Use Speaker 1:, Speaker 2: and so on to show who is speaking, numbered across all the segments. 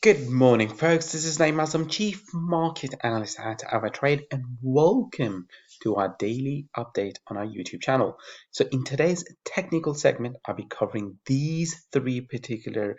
Speaker 1: Good morning, folks. This is Naim Azam, Chief Market Analyst at AvaTrade, and welcome to our daily update on our YouTube channel. So, in today's technical segment, I'll be covering these three particular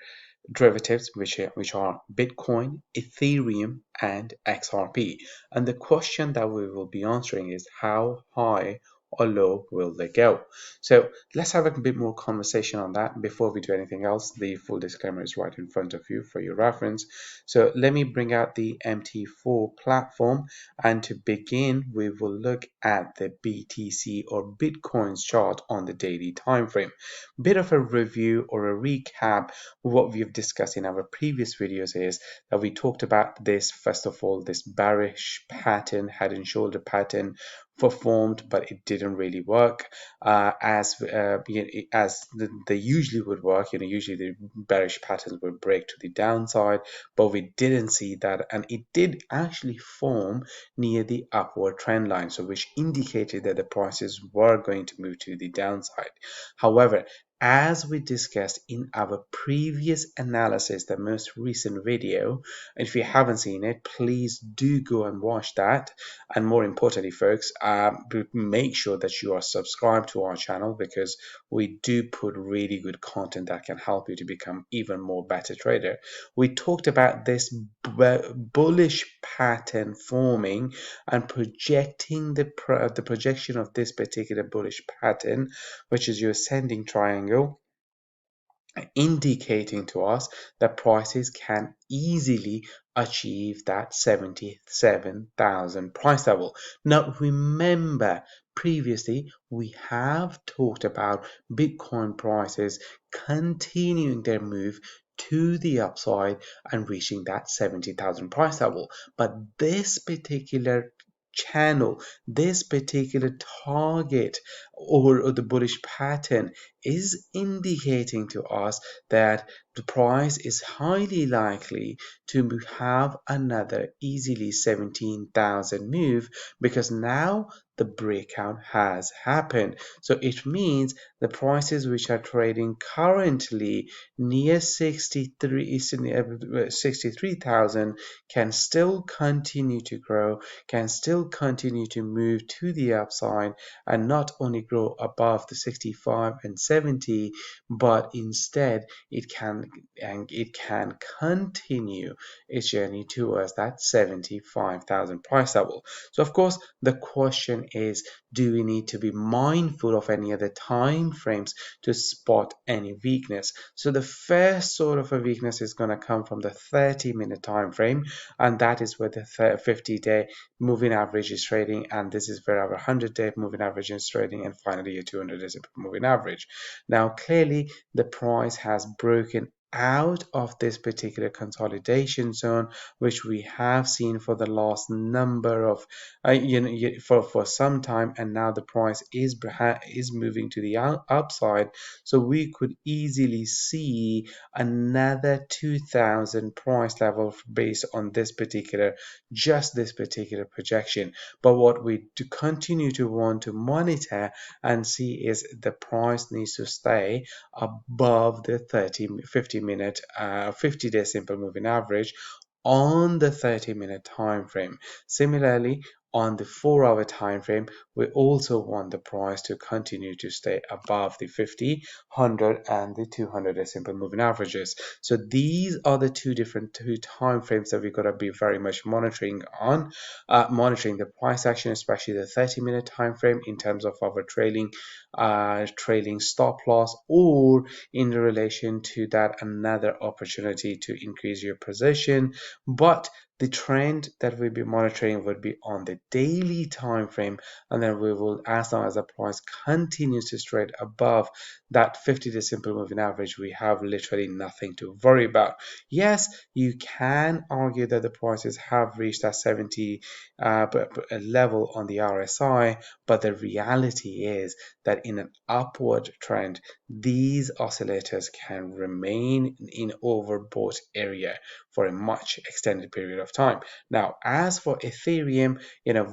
Speaker 1: derivatives, which are Bitcoin, Ethereum, and XRP. And the question that we will be answering is how high or low will they go? So let's have a bit more conversation on that. Before we do anything else, the full disclaimer is right in front of you for your reference. So let me bring out the MT4 platform, and to begin we will look at the BTC or Bitcoin's chart on the daily time frame. Bit of a review or a recap. What we've discussed in our previous videos is that we talked about this, first of all, this bearish pattern, head and shoulder pattern performed, but it didn't really work as they usually would work. Usually the bearish patterns would break to the downside, but we didn't see that, and it did actually form near the upward trend line, so which indicated that the prices were going to move to the downside. However, as we discussed in our previous analysis, the most recent video, if you haven't seen it, please do go and watch that. And more importantly, folks, make sure that you are subscribed to our channel, because we do put really good content that can help you to become even more better trader. We talked about this bullish pattern forming and projecting the projection of this particular bullish pattern, which is your ascending triangle, indicating to us that prices can easily achieve that 77,000 price level. Now remember, previously we have talked about Bitcoin prices continuing their move to the upside and reaching that 70,000 price level, but this particular channel, this particular target, or the bullish pattern is indicating to us that the price is highly likely to have another easily 17,000 move, because now the breakout has happened. So it means the prices which are trading currently near 63,000 can still continue to grow, can still continue to move to the upside, and not only grow above the 65 and 70, but instead it can continue its journey towards that 75,000 price level. So of course the question is, do we need to be mindful of any other time frames to spot any weakness? So the first sort of a weakness is going to come from the 30-minute time frame, and that is where the 50-day moving average is trading, and this is where our 100-day moving average is trading, and finally a 200-day moving average. Now clearly the price has broken out of this particular consolidation zone, which we have seen for the last number of for some time, and now the price is moving to the upside. So we could easily see another 2000 price level based on this particular projection. But what we do continue to want to monitor and see is the price needs to stay above the 50-day simple moving average on the 30-minute time frame. Similarly, on the 4-hour time frame, we also want the price to continue to stay above the 50, 100, and the 200-day simple moving averages. So these are the two time frames that we've got to be very much monitoring the price action, especially the 30-minute time frame, in terms of our trailing stop loss, or in relation to that another opportunity to increase your position. But the trend that we'll be monitoring would be on the daily time frame, and then we will, as long as the price continues to trade above that 50-day simple moving average, we have literally nothing to worry about. Yes, you can argue that the prices have reached that 70 level on the RSI, but the reality is that in an upward trend, these oscillators can remain in overbought area for a much extended period of time. Now, as for Ethereum,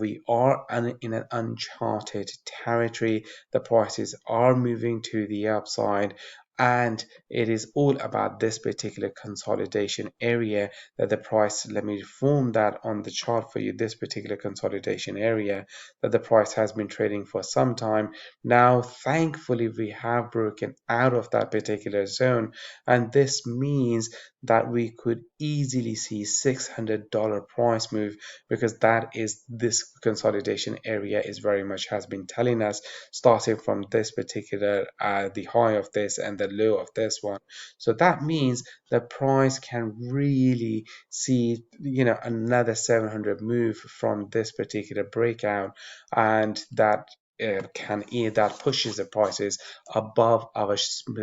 Speaker 1: we are in an uncharted territory. The prices are moving to the upside, and it is all about this particular consolidation area that the price, let me form that on the chart for you, this particular consolidation area that the price has been trading for some time now. Thankfully we have broken out of that particular zone, and this means that we could easily see $600 price move, because that is this consolidation area is very much has been telling us, starting from this particular the high of this and the low of this one. So that means the price can really see, another 700 move from this particular breakout, and that that pushes the prices above our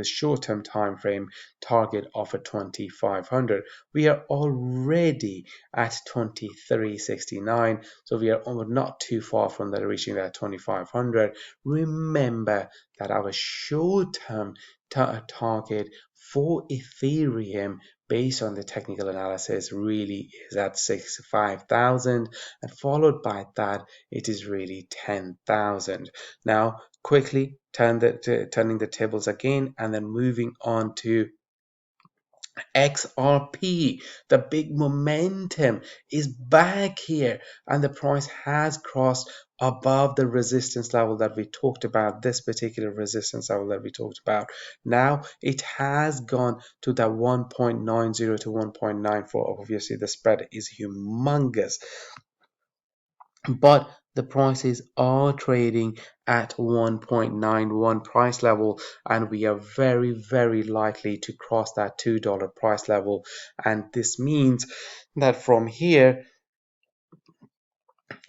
Speaker 1: short-term time frame target of a 2500. We are already at 2369, so we are not too far from that reaching that 2500. Remember that our short-term target for Ethereum based on the technical analysis really is at 65,000, and followed by that it is really 10,000. Now quickly turning the tables again and then moving on to XRP. The big momentum is back here, and the price has crossed above the resistance level that we talked about, this particular resistance level that we talked about. Now it has gone to that 1.90 to 1.94. Obviously the spread is humongous, but the prices are trading at 1.91 price level, and we are very likely to cross that $2 price level. And this means that from here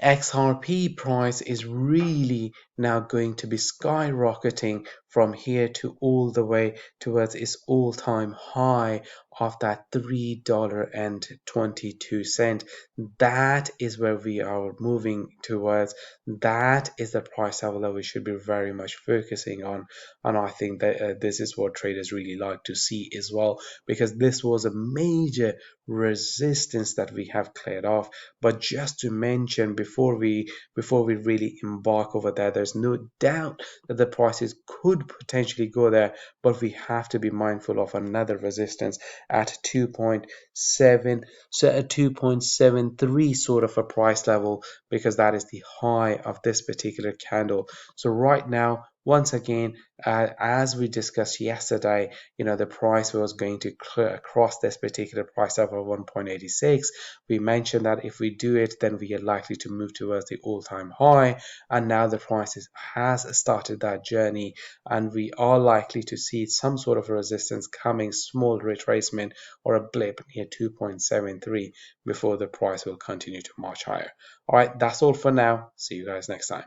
Speaker 1: XRP price is really now going to be skyrocketing from here to all the way towards its all-time high of that $3.22. That is where we are moving towards. That is the price level that we should be very much focusing on, and I think that this is what traders really like to see as well, because this was a major resistance that we have cleared off. But just to mention before we really embark over there, there's no doubt that the prices could potentially go there, but we have to be mindful of another resistance at 2.7, so a 2.73 sort of a price level, because that is the high of this particular candle. So right now, once again, as we discussed yesterday, the price was going to cross this particular price level of 1.86. We mentioned that if we do it, then we are likely to move towards the all-time high, and now the price has started that journey, and we are likely to see some sort of resistance coming, small retracement or a blip near 2.73 before the price will continue to march higher. All right, that's all for now. See you guys next time.